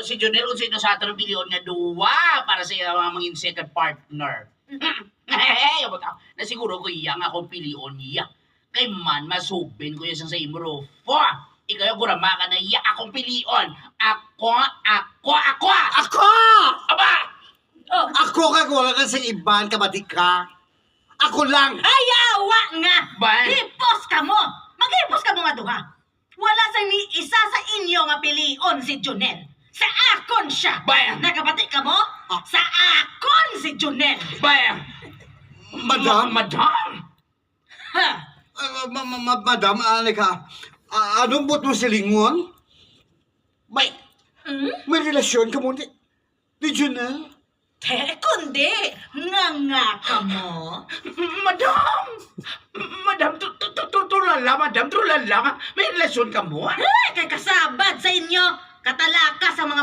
Si Jonel unsay no sa atong bilion nga duwa para sa iya mga mangin second partner. Abot ako. Na siguro ko iya nga akong pilion iya. Kay man masubin ko iya sa imo Rufo. Ikaw yung gurama ka na iya akong pilion. Ako! Ako! Aba! Oh, Ako ka wala na sa iban kabati ka. Ako lang. ay awa nga! Ba? Hipos ka mo! Maghipos ka mo nga duha. Wala sa ni isa sa inyo nga pilion si Junel. Sa akon siya! Ba? Nakabati ka mo? Ah. Sa akon si Junel! Ba? Madam? Madam! Ha? Madam, ka. Anong buot mo silingon? Hmm? May relasyon ka mo ni Junel? Kundi, nga ka mo. Madam! Madam, tulala. May relasyon ka mo? Ay, kay kasabad sa inyo. Katalaka sa mga